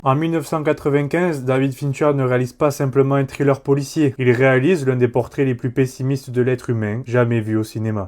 En 1995, David Fincher ne réalise pas simplement un thriller policier, il réalise l'un des portraits les plus pessimistes de l'être humain jamais vu au cinéma.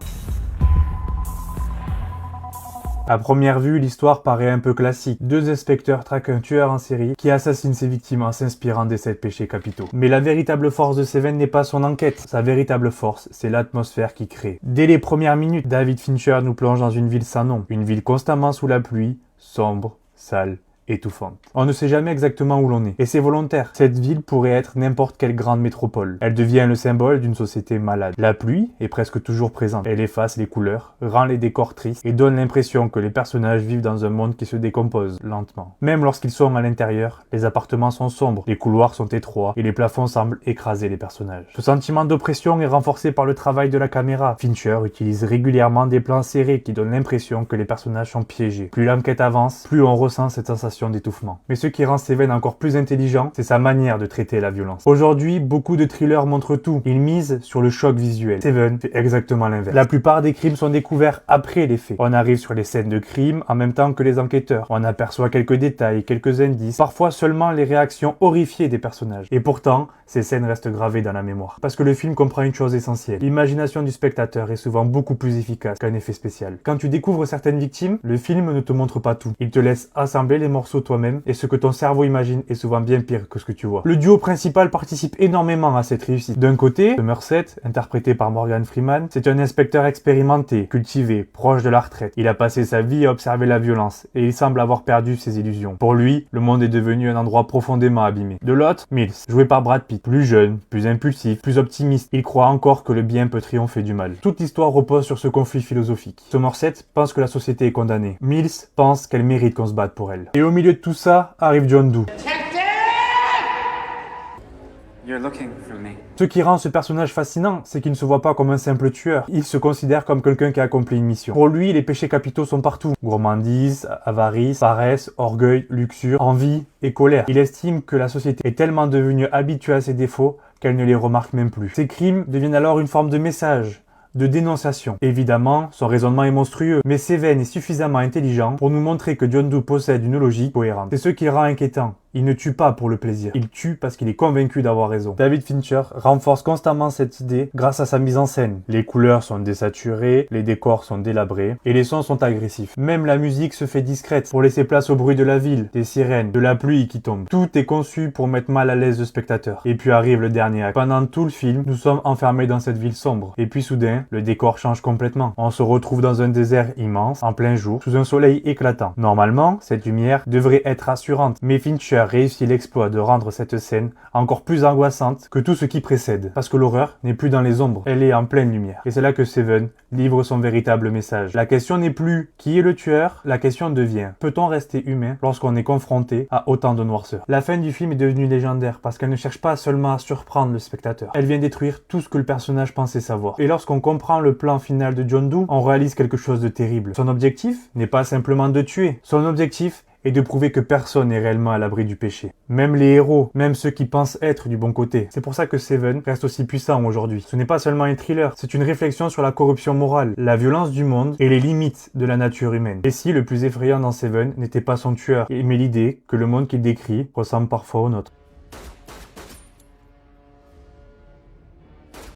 À première vue, l'histoire paraît un peu classique. Deux inspecteurs traquent un tueur en série qui assassine ses victimes en s'inspirant des 7 péchés capitaux. Mais la véritable force de Seven n'est pas son enquête. Sa véritable force, c'est l'atmosphère qu'il crée. Dès les premières minutes, David Fincher nous plonge dans une ville sans nom. Une ville constamment sous la pluie, sombre, sale, étouffante. On ne sait jamais exactement où l'on est, et c'est volontaire. Cette ville pourrait être n'importe quelle grande métropole. Elle devient le symbole d'une société malade. La pluie est presque toujours présente. Elle efface les couleurs, rend les décors tristes et donne l'impression que les personnages vivent dans un monde qui se décompose lentement. Même lorsqu'ils sont à l'intérieur, les appartements sont sombres, les couloirs sont étroits et les plafonds semblent écraser les personnages. Ce sentiment d'oppression est renforcé par le travail de la caméra. Fincher utilise régulièrement des plans serrés qui donnent l'impression que les personnages sont piégés. Plus l'enquête avance, plus on ressent cette sensation d'étouffement. Mais ce qui rend Seven encore plus intelligent, c'est sa manière de traiter la violence. Aujourd'hui, beaucoup de thrillers montrent tout. Ils misent sur le choc visuel. Seven fait exactement l'inverse. La plupart des crimes sont découverts après les faits. On arrive sur les scènes de crime en même temps que les enquêteurs. On aperçoit quelques détails, quelques indices, parfois seulement les réactions horrifiées des personnages. Et pourtant, ces scènes restent gravées dans la mémoire. Parce que le film comprend une chose essentielle. L'imagination du spectateur est souvent beaucoup plus efficace qu'un effet spécial. Quand tu découvres certaines victimes, le film ne te montre pas tout. Il te laisse assembler les morceaux toi-même, et ce que ton cerveau imagine est souvent bien pire que ce que tu vois. Le duo principal participe énormément à cette réussite. D'un côté, Somerset, interprété par Morgan Freeman, c'est un inspecteur expérimenté, cultivé, proche de la retraite. Il a passé sa vie à observer la violence, et il semble avoir perdu ses illusions. Pour lui, le monde est devenu un endroit profondément abîmé. De l'autre, Mills, joué par Brad Pitt, plus jeune, plus impulsif, plus optimiste, il croit encore que le bien peut triompher du mal. Toute l'histoire repose sur ce conflit philosophique. Somerset pense que la société est condamnée. Mills pense qu'elle mérite qu'on se batte pour elle. Et au milieu de tout ça, arrive John Doe. Ce qui rend ce personnage fascinant, c'est qu'il ne se voit pas comme un simple tueur. Il se considère comme quelqu'un qui a accompli une mission. Pour lui, les péchés capitaux sont partout. Gourmandise, avarice, paresse, orgueil, luxure, envie et colère. Il estime que la société est tellement devenue habituée à ses défauts qu'elle ne les remarque même plus. Ces crimes deviennent alors une forme de message, de dénonciation. Évidemment, son raisonnement est monstrueux, mais Seven est suffisamment intelligent pour nous montrer que John Doe possède une logique cohérente. C'est ce qui le rend inquiétant. Il ne tue pas pour le plaisir, il tue parce qu'il est convaincu d'avoir raison. David Fincher renforce constamment cette idée grâce à sa mise en scène. Les couleurs sont désaturées, les décors sont délabrés et les sons sont agressifs. Même la musique se fait discrète pour laisser place au bruit de la ville, des sirènes, de la pluie qui tombe. Tout est conçu pour mettre mal à l'aise le spectateur. Et puis arrive le dernier acte. Pendant tout le film, nous sommes enfermés dans cette ville sombre. Et puis soudain, le décor change complètement. On se retrouve dans un désert immense, en plein jour, sous un soleil éclatant. Normalement, cette lumière devrait être rassurante, mais Fincher réussit l'exploit de rendre cette scène encore plus angoissante que tout ce qui précède. Parce que l'horreur n'est plus dans les ombres, elle est en pleine lumière. Et c'est là que Seven livre son véritable message. La question n'est plus qui est le tueur, la question devient peut-on rester humain lorsqu'on est confronté à autant de noirceur. La fin du film est devenue légendaire parce qu'elle ne cherche pas seulement à surprendre le spectateur. Elle vient détruire tout ce que le personnage pensait savoir. Et lorsqu'on comprend le plan final de John Doe, on réalise quelque chose de terrible. Son objectif n'est pas simplement de tuer. Son objectif et de prouver que personne n'est réellement à l'abri du péché. Même les héros, même ceux qui pensent être du bon côté. C'est pour ça que Seven reste aussi puissant aujourd'hui. Ce n'est pas seulement un thriller, c'est une réflexion sur la corruption morale, la violence du monde et les limites de la nature humaine. Et si le plus effrayant dans Seven n'était pas son tueur, mais l'idée que le monde qu'il décrit ressemble parfois au nôtre.